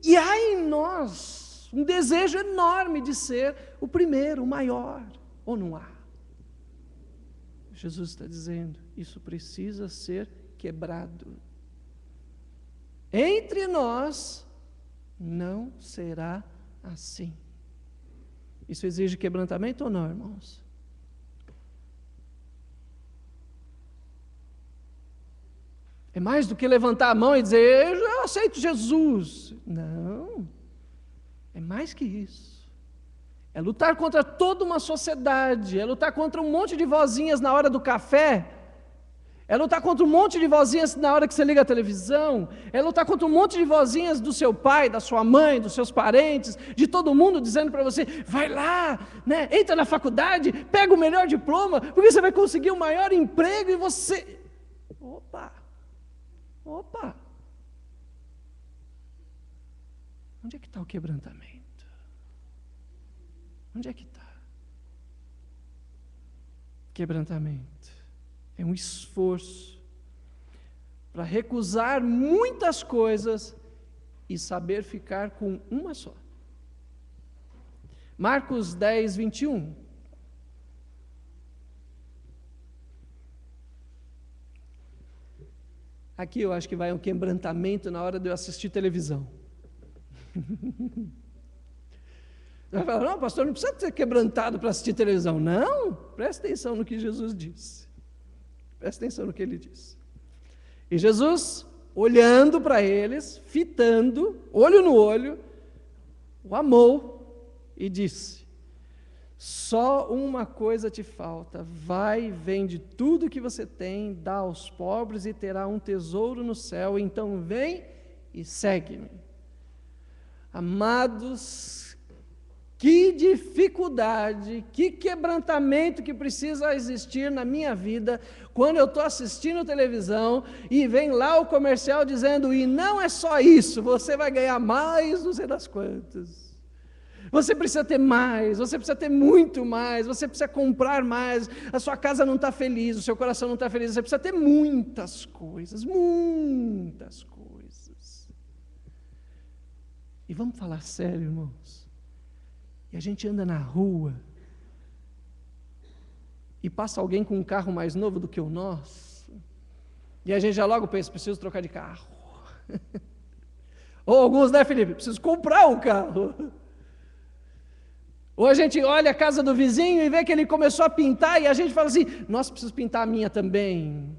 e há em nós um desejo enorme de ser o primeiro, o maior, ou não há? Jesus está dizendo, isso precisa ser quebrado. Entre nós não será assim. Isso exige quebrantamento ou não, irmãos? É mais do que levantar a mão e dizer: eu aceito Jesus. Não, é mais que isso. É lutar contra toda uma sociedade, é lutar contra um monte de vozinhas na hora do café, é lutar contra um monte de vozinhas na hora que você liga a televisão, é lutar contra um monte de vozinhas do seu pai, da sua mãe, dos seus parentes, de todo mundo dizendo para você: vai lá, né, entra na faculdade, pega o melhor diploma, porque você vai conseguir o maior emprego e você... Opa! Onde é que está o quebrantamento? Onde é que está? Quebrantamento é um esforço para recusar muitas coisas e saber ficar com uma só. Marcos 10, 21. Aqui eu acho que vai um quebrantamento na hora de eu assistir televisão. Vai falar: não, pastor, não precisa ser quebrantado para assistir televisão. Não, presta atenção no que Jesus disse. Presta atenção no que ele disse. E Jesus, olhando para eles, fitando, olho no olho, o amou e disse: só uma coisa te falta, vai, vende tudo que você tem, dá aos pobres e terá um tesouro no céu, então vem e segue-me. Amados, que dificuldade, que quebrantamento que precisa existir na minha vida, quando eu estou assistindo televisão e vem lá o comercial dizendo: e não é só isso, você vai ganhar mais, não sei das quantas. Você precisa ter mais, você precisa ter muito mais, você precisa comprar mais, a sua casa não está feliz, o seu coração não está feliz, você precisa ter muitas coisas, muitas coisas. E vamos falar sério, irmãos, e a gente anda na rua, e passa alguém com um carro mais novo do que o nosso, e a gente já logo pensa: preciso trocar de carro. Ou alguns, né, Felipe? Preciso comprar um carro. Ou a gente olha a casa do vizinho e vê que ele começou a pintar, e a gente fala assim: nossa, preciso pintar a minha também.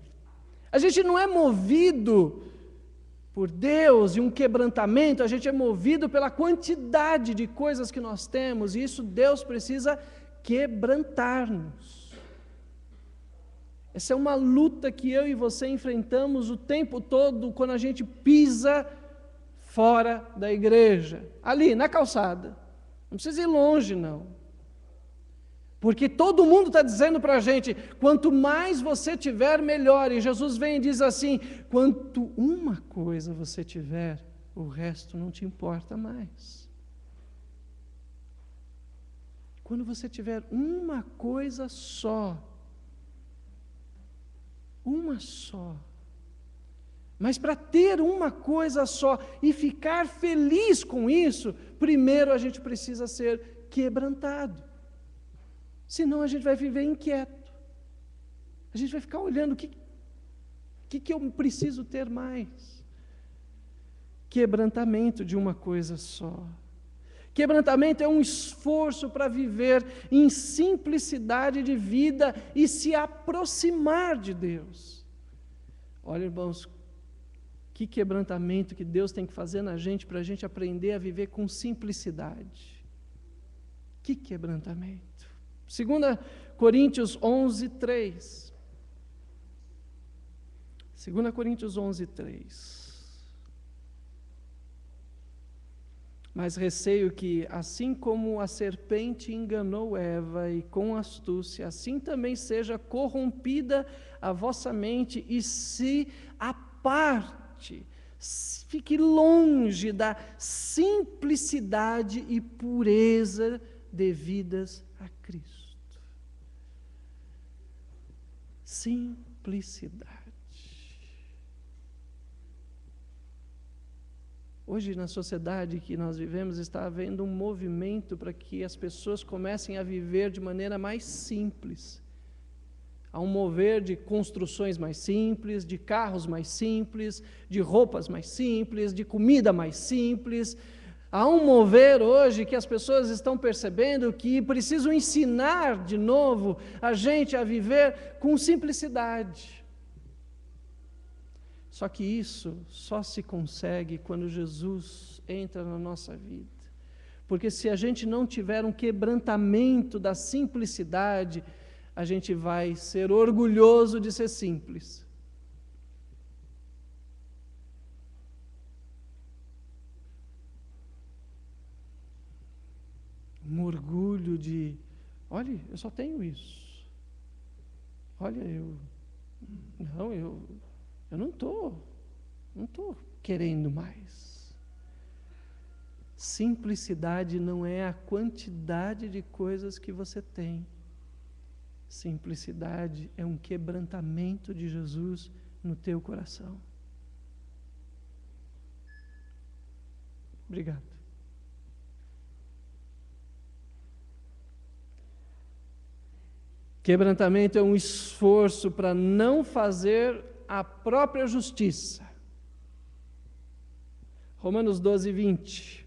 A gente não é movido por Deus e um quebrantamento, a gente é movido pela quantidade de coisas que nós temos, e isso Deus precisa quebrantar-nos. Essa é uma luta que eu e você enfrentamos o tempo todo quando a gente pisa fora da igreja, ali na calçada. Não precisa ir longe, não. Porque todo mundo está dizendo para a gente: quanto mais você tiver, melhor. E Jesus vem e diz assim: quanto uma coisa você tiver, o resto não te importa mais. quando você tiver uma coisa só, mas para ter uma coisa só e ficar feliz com isso, primeiro a gente precisa ser quebrantado. Senão a gente vai viver inquieto. A gente vai ficar olhando o que eu preciso ter mais. Quebrantamento de uma coisa só. Quebrantamento é um esforço para viver em simplicidade de vida e se aproximar de Deus. Olha, irmãos, que quebrantamento que Deus tem que fazer na gente para a gente aprender a viver com simplicidade. Que quebrantamento. 2 Coríntios 11, 3. 2 Coríntios 11, 3. Mas receio que, assim como a serpente enganou Eva e com astúcia, assim também seja corrompida a vossa mente e se aparte, fique longe da simplicidade e pureza devidas a Cristo. Simplicidade. Hoje, na sociedade que nós vivemos, está havendo um movimento para que as pessoas comecem a viver de maneira mais simples. Há um mover de construções mais simples, de carros mais simples, de roupas mais simples, de comida mais simples. Há um mover hoje que as pessoas estão percebendo que precisam ensinar de novo a gente a viver com simplicidade. Só que isso só se consegue quando Jesus entra na nossa vida. Porque se a gente não tiver um quebrantamento da simplicidade, a gente vai ser orgulhoso de ser simples. Um orgulho de, olha, eu só tenho isso. Olha, eu não estou querendo mais. Simplicidade não é a quantidade de coisas que você tem. Simplicidade é um quebrantamento de Jesus no teu coração. Obrigado. Quebrantamento é um esforço para não fazer a própria justiça. Romanos 12, 20.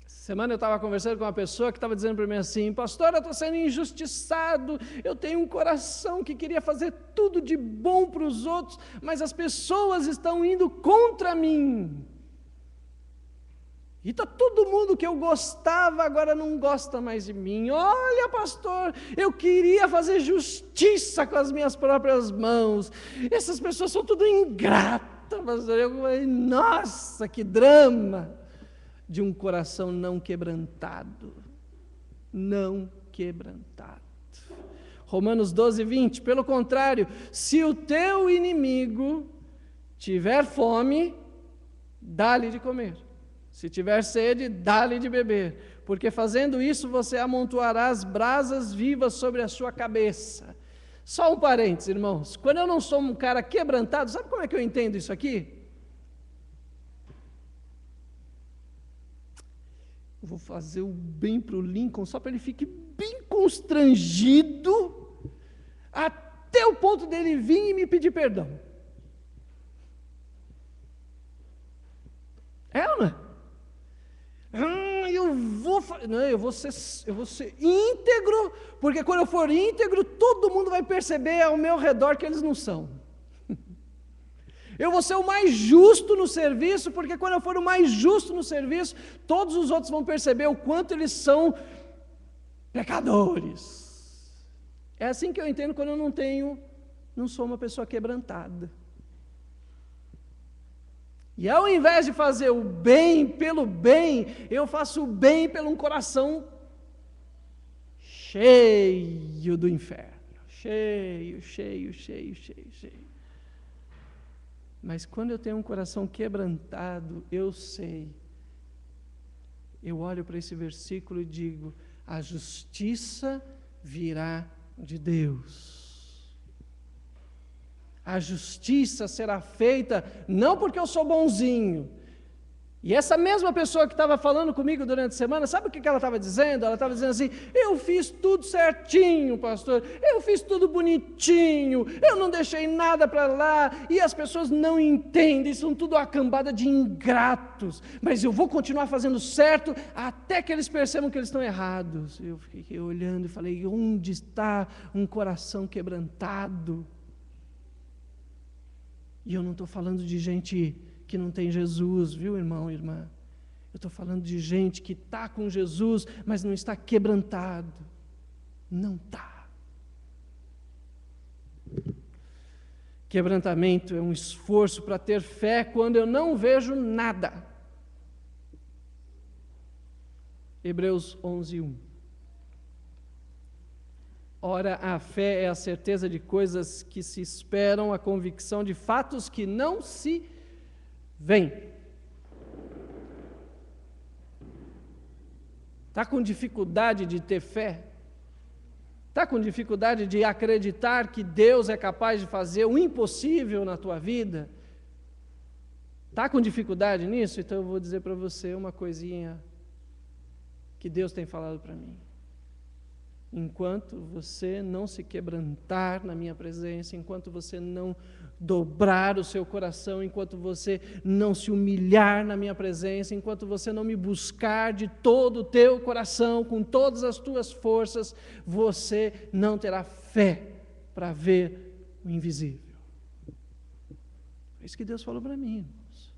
Semana eu estava conversando com uma pessoa que estava dizendo para mim assim: pastor, eu estou sendo injustiçado, eu tenho um coração que queria fazer tudo de bom para os outros, mas as pessoas estão indo contra mim. E está todo mundo que eu gostava agora não gosta mais de mim. Olha, pastor, eu queria fazer justiça com as minhas próprias mãos. Essas pessoas são tudo ingratas, pastor. Eu falei, nossa, que drama de um coração não quebrantado. Não quebrantado. Romanos 12, 20. Pelo contrário, se o teu inimigo tiver fome, dá-lhe de comer. Se tiver sede, dá-lhe de beber, porque fazendo isso você amontoará as brasas vivas sobre a sua cabeça. Só um parênteses, irmãos, quando eu não sou um cara quebrantado, sabe como é que eu entendo isso aqui? Eu vou fazer o bem para o Lincoln, só para ele fique bem constrangido, até o ponto dele vir e me pedir perdão. É ou não é? Eu vou ser íntegro, porque quando eu for íntegro, todo mundo vai perceber ao meu redor que eles não são. Eu vou ser o mais justo no serviço, porque quando eu for o mais justo no serviço, todos os outros vão perceber o quanto eles são pecadores. É assim que eu entendo quando eu não sou uma pessoa quebrantada. E ao invés de fazer o bem pelo bem, eu faço o bem pelo um coração cheio do inferno. Cheio. Mas quando eu tenho um coração quebrantado, eu sei eu olho para esse versículo e digo: a justiça virá de Deus. A justiça será feita não porque eu sou bonzinho. E essa mesma pessoa que estava falando comigo durante a semana, sabe o que ela estava dizendo? Ela estava dizendo assim: eu fiz tudo certinho, pastor, eu fiz tudo bonitinho, eu não deixei nada para lá, e as pessoas não entendem, são tudo uma cambada de ingratos, mas eu vou continuar fazendo certo até que eles percebam que eles estão errados. Eu fiquei olhando e falei: onde está um coração quebrantado? E eu não estou falando de gente que não tem Jesus, viu, irmão e irmã? Eu estou falando de gente que está com Jesus, mas não está quebrantado. Não está. Quebrantamento é um esforço para ter fé quando eu não vejo nada. Hebreus 11:1. Ora, a fé é a certeza de coisas que se esperam, a convicção de fatos que não se veem. Está com dificuldade de ter fé? Está com dificuldade de acreditar que Deus é capaz de fazer o impossível na tua vida? Está com dificuldade nisso? Então eu vou dizer para você uma coisinha que Deus tem falado para mim. Enquanto você não se quebrantar na minha presença, enquanto você não dobrar o seu coração, enquanto você não se humilhar na minha presença, enquanto você não me buscar de todo o teu coração, com todas as tuas forças, você não terá fé para ver o invisível. É isso que Deus falou para mim, irmãos.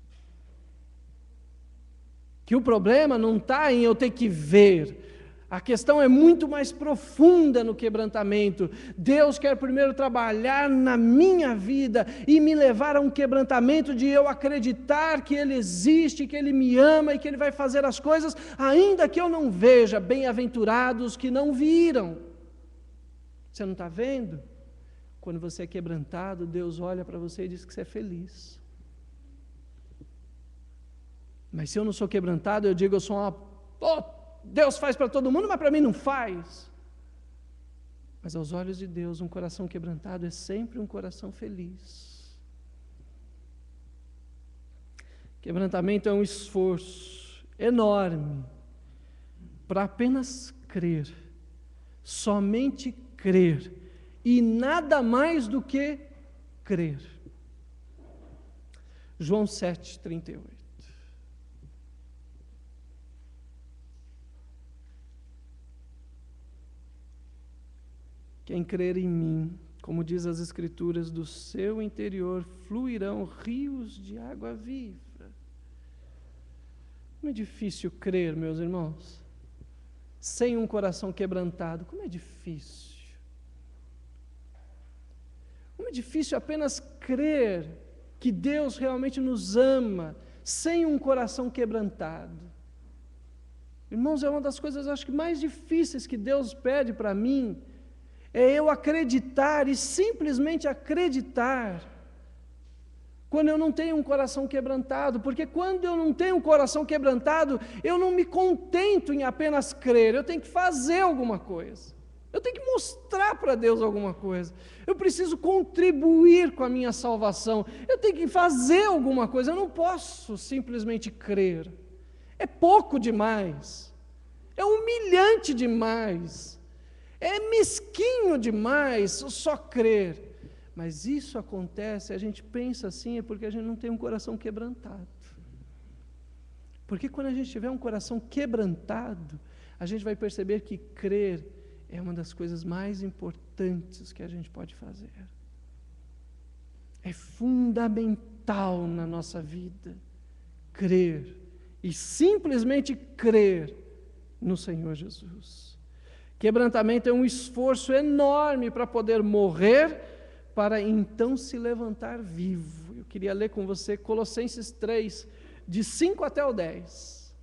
Que o problema não está em eu ter que ver. A questão é muito mais profunda no quebrantamento. Deus quer primeiro trabalhar na minha vida e me levar a um quebrantamento de eu acreditar que Ele existe, que Ele me ama e que Ele vai fazer as coisas, ainda que eu não veja. Bem-aventurados que não viram. Você não está vendo? Quando você é quebrantado, Deus olha para você e diz que você é feliz. Mas se eu não sou quebrantado, eu digo: eu sou uma... Deus faz para todo mundo, mas para mim não faz. Mas aos olhos de Deus, um coração quebrantado é sempre um coração feliz. Quebrantamento é um esforço enorme para apenas crer, somente crer, e nada mais do que crer. João 7:38. Quem crer em mim, como diz as Escrituras, do seu interior fluirão rios de água viva. Como é difícil crer, meus irmãos, sem um coração quebrantado. Como é difícil. Como é difícil apenas crer que Deus realmente nos ama, sem um coração quebrantado. Irmãos, é uma das coisas, acho que mais difíceis que Deus pede para mim, é eu acreditar e simplesmente acreditar, quando eu não tenho um coração quebrantado, porque quando eu não tenho um coração quebrantado, eu não me contento em apenas crer, eu tenho que fazer alguma coisa, eu tenho que mostrar para Deus alguma coisa, eu preciso contribuir com a minha salvação, eu tenho que fazer alguma coisa, eu não posso simplesmente crer, é pouco demais, é humilhante demais, é mesquinho demais só crer. Mas isso acontece, a gente pensa assim, é porque a gente não tem um coração quebrantado. Porque quando a gente tiver um coração quebrantado, a gente vai perceber que crer é uma das coisas mais importantes que a gente pode fazer. É fundamental na nossa vida crer, e simplesmente crer no Senhor Jesus. Quebrantamento é um esforço enorme para poder morrer, para então se levantar vivo. Eu queria ler com você Colossenses 3, de 5 até o 10.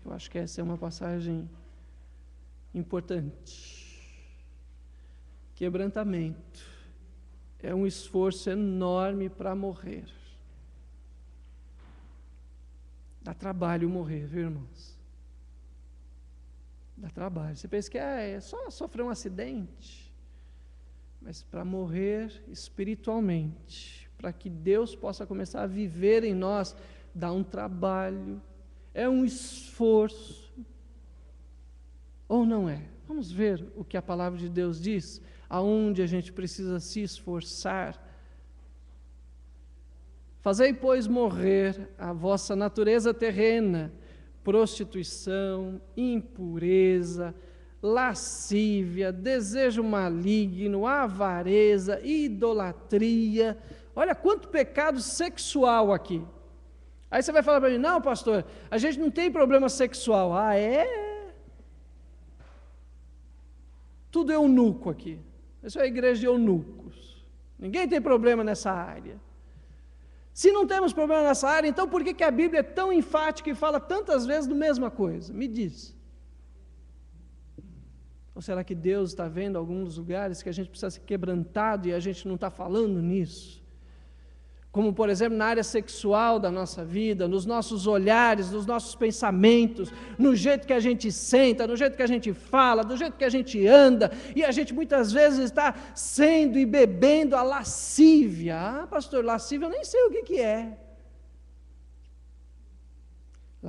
Eu acho que essa é uma passagem importante. Quebrantamento é um esforço enorme para morrer. Dá trabalho morrer, viu, irmãos? Dá trabalho. Você pensa que é só sofrer um acidente. Mas para morrer espiritualmente, para que Deus possa começar a viver em nós, dá um trabalho, é um esforço. Ou não é? Vamos ver o que a palavra de Deus diz, aonde a gente precisa se esforçar. Fazei, pois, morrer a vossa natureza terrena, prostituição, impureza, lascívia, desejo maligno, avareza, idolatria. Olha quanto pecado sexual aqui. Aí você vai falar para mim, não, pastor, a gente não tem problema sexual. Ah, é? Tudo é eunuco aqui. Isso é a igreja de eunucos. Ninguém tem problema nessa área. Se não temos problema nessa área, então por que a Bíblia é tão enfática e fala tantas vezes da mesma coisa? Me diz. Ou será que Deus está vendo alguns lugares que a gente precisa ser quebrantado e a gente não está falando nisso? Como, por exemplo, na área sexual da nossa vida, nos nossos olhares, nos nossos pensamentos, no jeito que a gente senta, no jeito que a gente fala, do jeito que a gente anda, e a gente muitas vezes está sendo e bebendo a lascívia. Ah, pastor, lascívia eu nem sei o que é.